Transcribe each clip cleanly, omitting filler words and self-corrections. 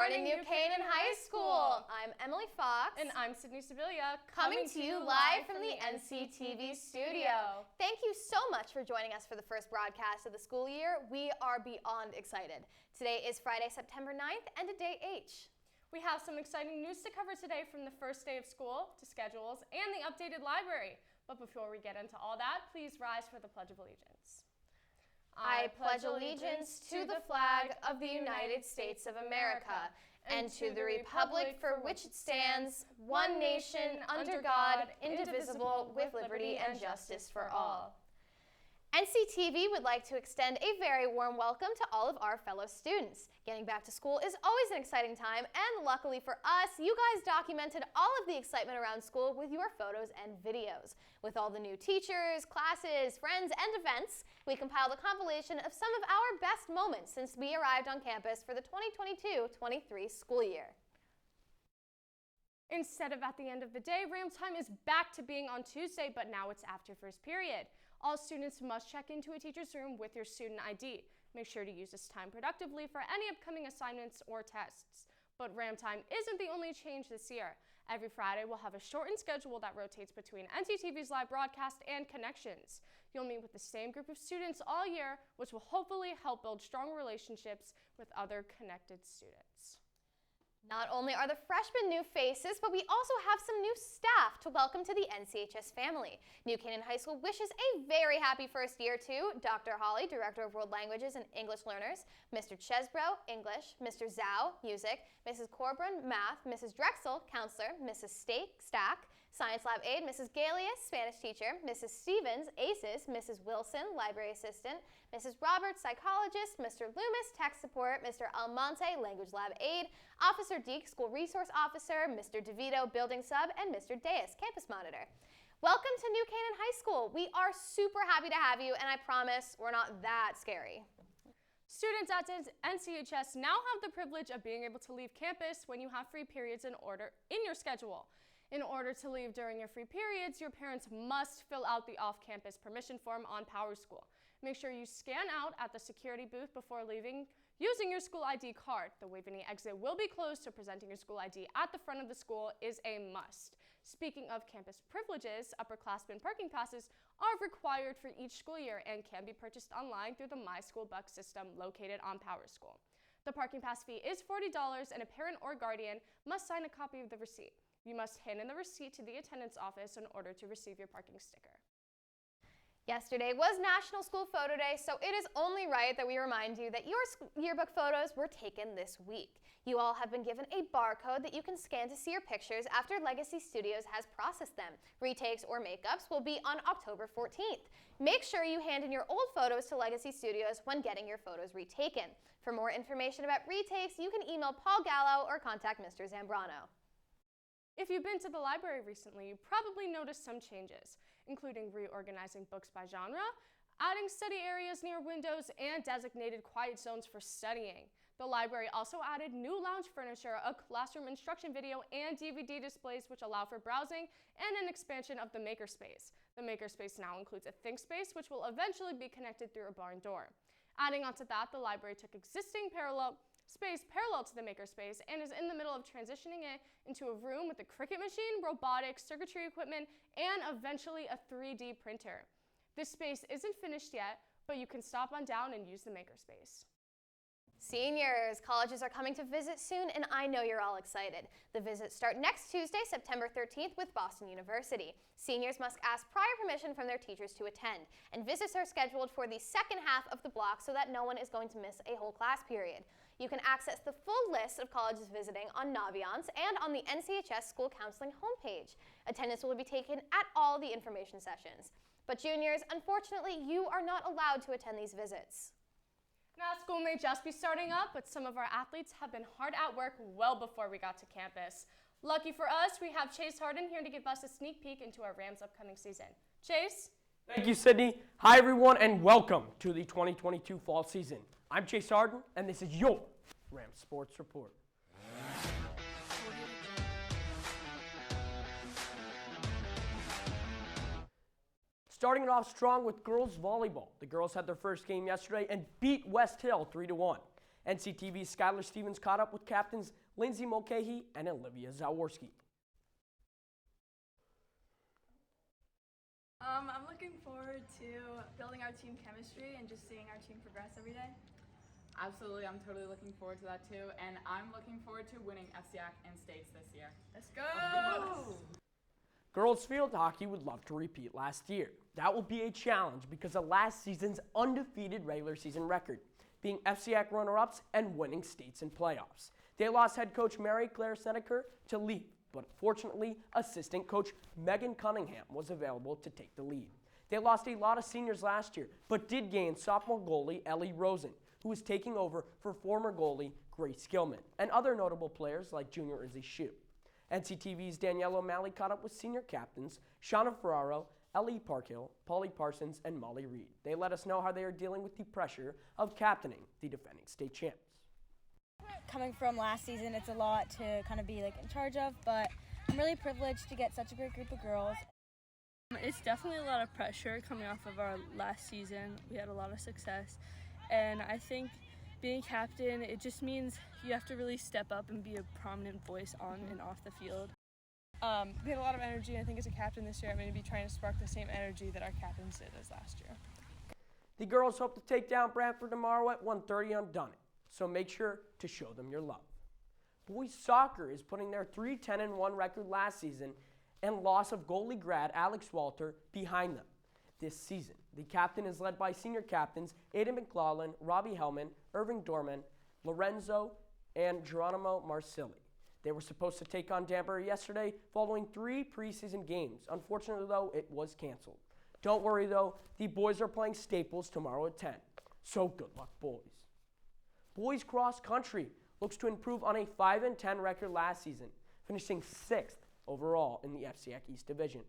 morning, New Canaan High School. I'm Emily Fox. And I'm Sibilia, coming to you live from the NCTV studio. Thank you so much for joining us for the first broadcast of the school year. We are beyond excited. Today is Friday, September 9th, and a day H. We have some exciting news to cover today, from the first day of school to schedules and the updated library. But before we get into all that, please rise for the Pledge of Allegiance. I pledge allegiance to the flag of the United States of America and to the republic for which it stands, one nation, under God, indivisible, with liberty and justice for all. NCTV would like to extend a very warm welcome to all of our fellow students. Getting back to school is always an exciting time, and luckily for us, you guys documented all of the excitement around school with your photos and videos. With all the new teachers, classes, friends, and events, we compiled a compilation of some of our best moments since we arrived on campus for the 2022-23 school year. Instead of at the end of the day, Ram time is back to being on Tuesday, but now it's after first period. All students must check into a teacher's room with your student ID. Make sure to use this time productively for any upcoming assignments or tests. But Ram time isn't the only change this year. Every Friday, we'll have a shortened schedule that rotates between NCTV's live broadcast and connections. You'll meet with the same group of students all year, which will hopefully help build strong relationships with other connected students. Not only are the freshmen new faces, but we also have some new staff to welcome to the NCHS family. New Canaan High School wishes a very happy first year to Dr. Holly, Director of World Languages and English Learners, Mr. Chesbro, English, Mr. Zhao, Music, Mrs. Corbrun, Math, Mrs. Drexel, Counselor, Mrs. Stack, Science Lab Aide, Mrs. Galius, Spanish Teacher, Mrs. Stevens, ACES, Mrs. Wilson, Library Assistant, Mrs. Roberts, Psychologist, Mr. Loomis, Tech Support, Mr. Almonte, Language Lab Aide, Officer Deek, School Resource Officer, Mr. DeVito, Building Sub, and Mr. Deus, Campus Monitor. Welcome to New Canaan High School. We are super happy to have you, and I promise we're not that scary. Students at NCHS now have the privilege of being able to leave campus when you have free periods in your schedule. In order to leave during your free periods, your parents must fill out the off-campus permission form on PowerSchool. Make sure you scan out at the security booth before leaving using your school ID card. The Waveney exit will be closed, so presenting your school ID at the front of the school is a must. Speaking of campus privileges, upperclassmen parking passes are required for each school year and can be purchased online through the My School Bucks system located on PowerSchool. The parking pass fee is $40, and a parent or guardian must sign a copy of the receipt. You must hand in the receipt to the attendance office in order to receive your parking sticker. Yesterday was National School Photo Day, so it is only right that we remind you that your yearbook photos were taken this week. You all have been given a barcode that you can scan to see your pictures after Legacy Studios has processed them. Retakes or makeups will be on October 14th. Make sure you hand in your old photos to Legacy Studios when getting your photos retaken. For more information about retakes, you can email Paul Gallo or contact Mr. Zambrano. If you've been to the library recently, you probably noticed some changes, including reorganizing books by genre, adding study areas near windows, and designated quiet zones for studying. The library also added new lounge furniture, a classroom instruction video, and DVD displays which allow for browsing, and an expansion of the makerspace. The makerspace now includes a ThinkSpace, which will eventually be connected through a barn door. Adding onto that, the library took existing space parallel to the makerspace and is in the middle of transitioning it into a room with a Cricut machine, robotics, circuitry equipment, and eventually a 3D printer. This space isn't finished yet, but you can stop on down and use the makerspace. Seniors, colleges are coming to visit soon, and I know you're all excited. The visits start next Tuesday, September 13th with Boston University. Seniors must ask prior permission from their teachers to attend, and visits are scheduled for the second half of the block so that no one is going to miss a whole class period. You can access the full list of colleges visiting on Naviance and on the NCHS School Counseling homepage. Attendance will be taken at all the information sessions. But juniors, unfortunately, you are not allowed to attend these visits. Now, school may just be starting up, but some of our athletes have been hard at work well before we got to campus. Lucky for us, we have Chase Harden here to give us a sneak peek into our Rams' upcoming season. Chase? Thank you, Sydney. Hi, everyone, and welcome to the 2022 fall season. I'm Chase Harden, and this is your Rams Sports Report. Starting it off strong with girls volleyball. The girls had their first game yesterday and beat West Hill 3-1. NCTV's Skylar Stevens caught up with captains Lindsay Mulcahy and Olivia Zaworski. I'm looking forward to building our team chemistry and just seeing our team progress every day. Absolutely, I'm totally looking forward to that too, and I'm looking forward to winning FCAC and states this year. Let's go! Girls field hockey would love to repeat last year. That will be a challenge because of last season's undefeated regular season record, being FCAC runner-ups and winning states in playoffs. They lost head coach Mary Claire Snedeker to leave, but fortunately, assistant coach Megan Cunningham was available to take the lead. They lost a lot of seniors last year, but did gain sophomore goalie Ellie Rosen, who is taking over for former goalie Grace Gilman, and other notable players like junior Izzy Shue. NCTV's Danielle O'Malley caught up with senior captains Shauna Ferraro, Ellie Parkhill, Polly Parsons, and Molly Reed. They let us know how they are dealing with the pressure of captaining the defending state champs. Coming from last season, it's a lot to kind of be in charge of, but I'm really privileged to get such a great group of girls. It's definitely a lot of pressure coming off of our last season. We had a lot of success, and I think being captain, it just means you have to really step up and be a prominent voice on and off the field. We had a lot of energy, and I think as a captain this year, I'm going to be trying to spark the same energy that our captains did as last year. The girls hope to take down Brantford tomorrow at 1:30 on Dunnet, so make sure to show them your love. Boys soccer is putting their 3-10-1 record last season and loss of goalie grad Alex Walter behind them this season. The captain is led by senior captains Aiden McLaughlin, Robbie Hellman, Irving Dorman, Lorenzo, and Geronimo Marsilli. They were supposed to take on Danbury yesterday following 3 preseason games. Unfortunately, though, it was canceled. Don't worry, though, the boys are playing Staples tomorrow at 10. So good luck, boys. Boys cross country looks to improve on a 5-10 record last season, finishing 6th overall in the FCAC East Division.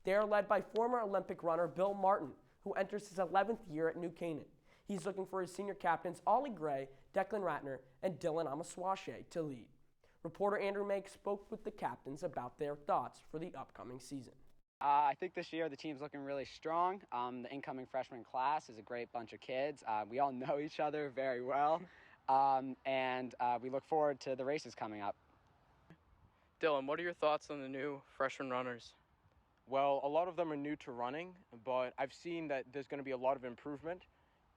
They are led by former Olympic runner Bill Martin, who enters his 11th year at New Canaan. He's looking for his senior captains Ollie Gray, Declan Ratner, and Dylan Amaswache to lead. Reporter Andrew Make spoke with the captains about their thoughts for the upcoming season. I think this year the team's looking really strong. The incoming freshman class is a great bunch of kids. We all know each other very well, and we look forward to the races coming up. Dylan, what are your thoughts on the new freshman runners? Well, a lot of them are new to running, but I've seen that there's going to be a lot of improvement,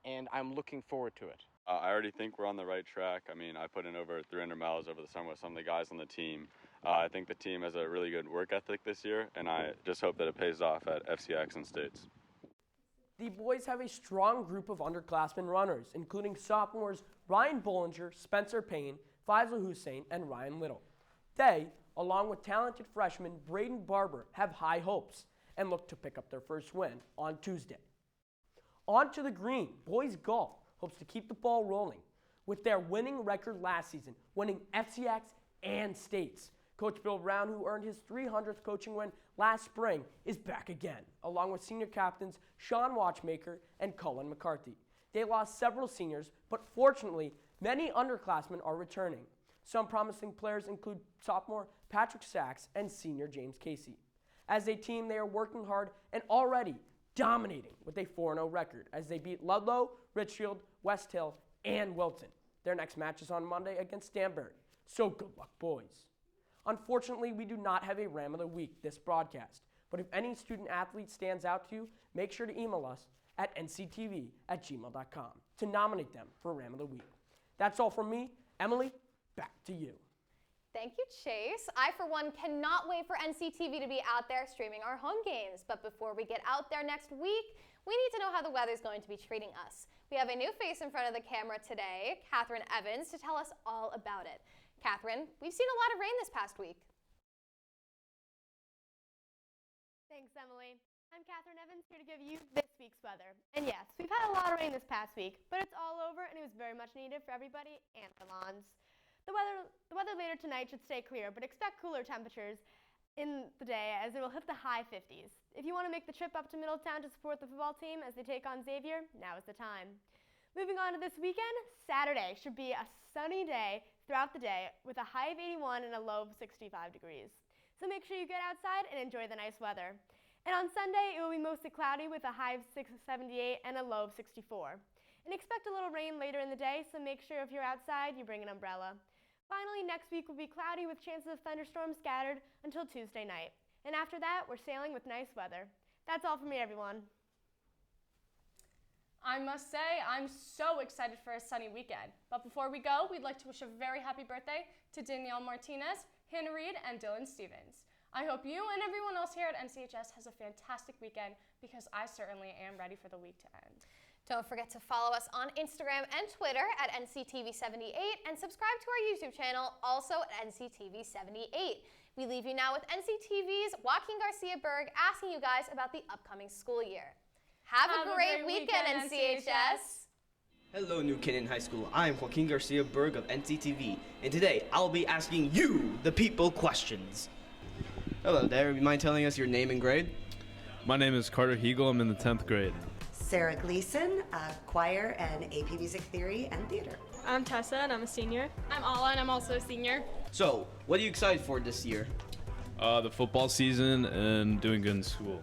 and I'm looking forward to it. I already think we're on the right track. I mean, I put in over 300 miles over the summer with some of the guys on the team. I think the team has a really good work ethic this year, and I just hope that it pays off at FCX and States. The boys have a strong group of underclassmen runners, including sophomores Ryan Bollinger, Spencer Payne, Faisal Hussein, and Ryan Little. They, along with talented freshman Braden Barber, have high hopes and look to pick up their first win on Tuesday. On to the green, boys golf hopes to keep the ball rolling with their winning record last season, winning FCX and States. Coach Bill Brown, who earned his 300th coaching win last spring, is back again, along with senior captains Sean Watchmaker and Cullen McCarthy. They lost several seniors, but fortunately, many underclassmen are returning. Some promising players include sophomore Patrick Sachs and senior James Casey. As a team, they are working hard and already dominating with a 4-0 record as they beat Ludlow, Richfield, West Hill, and Wilton. Their next match is on Monday against Danbury. So good luck, boys. Unfortunately, we do not have a Ram of the Week this broadcast, but if any student athlete stands out to you, make sure to email us at nctv@gmail.com to nominate them for Ram of the Week. That's all from me. Emily, back to you. Thank you, Chase. I, for one, cannot wait for NCTV to be out there streaming our home games. But before we get out there next week, we need to know how the weather's going to be treating us. We have a new face in front of the camera today, Kathrine Evans, to tell us all about it. Kathrine, we've seen a lot of rain this past week. Thanks, Emily. I'm Kathrine Evans, here to give you this week's weather. And yes, we've had a lot of rain this past week, but it's all over and it was very much needed for everybody and for lawns. The weather later tonight should stay clear, but expect cooler temperatures in the day as it will hit the high 50s. If you want to make the trip up to Middletown to support the football team as they take on Xavier, now is the time. Moving on to this weekend, Saturday should be a sunny day throughout the day with a high of 81 and a low of 65 degrees. So make sure you get outside and enjoy the nice weather. And on Sunday, it will be mostly cloudy with a high of 78 and a low of 64. And expect a little rain later in the day, so make sure if you're outside, you bring an umbrella. Finally, next week will be cloudy with chances of thunderstorms scattered until Tuesday night. And after that, we're sailing with nice weather. That's all from me, everyone. I must say, I'm so excited for a sunny weekend. But before we go, we'd like to wish a very happy birthday to Danielle Martinez, Hannah Reed, and Dylan Stevens. I hope you and everyone else here at NCHS has a fantastic weekend, because I certainly am ready for the week to end. Don't forget to follow us on Instagram and Twitter at NCTV78 and subscribe to our YouTube channel, also at NCTV78. We leave you now with NCTV's Joaquin Garcia Berg asking you guys about the upcoming school year. Have a great weekend, NCHS! Hello, New Canaan High School. I am Joaquin Garcia Berg of NCTV, and today I'll be asking you, the people, questions. Hello there. You mind telling us your name and grade? My name is Carter Hegel. I'm in the 10th grade. Sarah Gleason, choir and AP Music Theory and Theater. I'm Tessa, and I'm a senior. I'm Ala, and I'm also a senior. So, what are you excited for this year? The football season and doing good in school.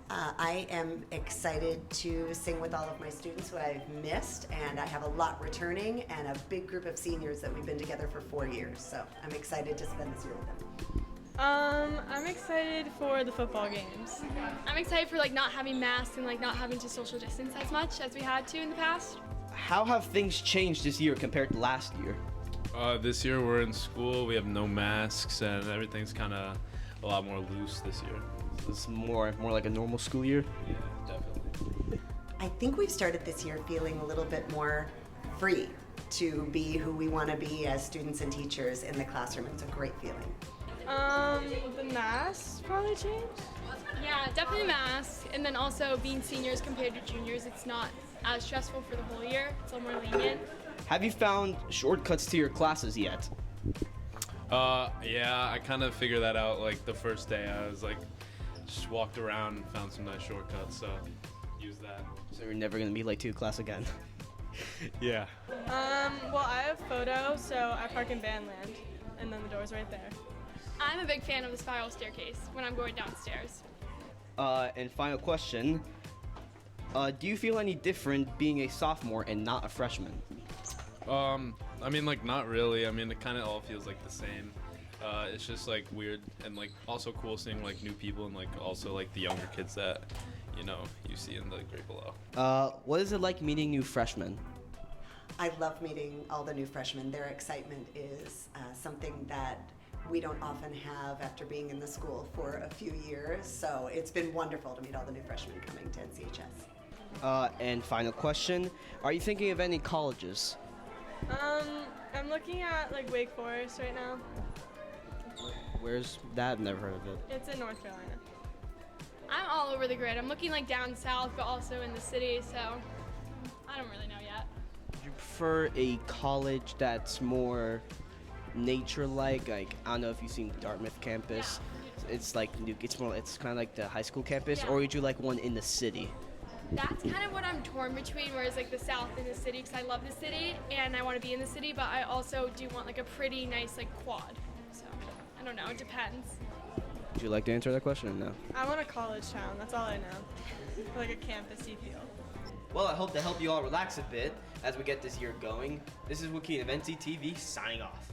I am excited to sing with all of my students who I've missed, and I have a lot returning and a big group of seniors that we've been together for 4 years, so I'm excited to spend this year with them. I'm excited for the football games. I'm excited for not having masks and not having to social distance as much as we had to in the past. How have things changed this year compared to last year? This year we're in school, we have no masks, and everything's kind of a lot more loose this year. It's more like a normal school year? Yeah, definitely. I think we've started this year feeling a little bit more free to be who we want to be as students and teachers in the classroom. It's a great feeling. The masks probably changed. Yeah, definitely masks, and then also being seniors compared to juniors, it's not as stressful for the whole year. It's a little more lenient. Have you found shortcuts to your classes yet? Yeah, I kind of figured that out the first day. I was just walked around and found some nice shortcuts, so use that. So you're never gonna be late to class again? Yeah. Well, I have photo, so I park in Bandland, and then the door's right there. I'm a big fan of the spiral staircase when I'm going downstairs. And final question. Do you feel any different being a sophomore and not a freshman? I mean, not really. I mean, it kind of all feels the same. It's just weird and also cool seeing new people and also the younger kids that you see in the grade below. What is it like meeting new freshmen? I love meeting all the new freshmen. Their excitement is something that we don't often have after being in the school for a few years, so it's been wonderful to meet all the new freshmen coming to NCHS. And final question, are you thinking of any colleges? I'm looking at Wake Forest right now. Where's that? I've never heard of it. It's in North Carolina. I'm all over the grid. I'm looking down south, but also in the city, so I don't really know yet. Do you prefer a college that's more nature-like? I don't know if you've seen Dartmouth campus. Yeah. It's it's kind of the high school campus, yeah. Or would you like one in the city? That's kind of what I'm torn between, whereas the south and the city, because I love the city and I want to be in the city, but I also do want a pretty nice quad. So I don't know, it depends. Would you like to answer that question or no? I want a college town, that's all I know. A campus-y feel. Well, I hope to help you all relax a bit as we get this year going. This is Joaquin of NCTV signing off.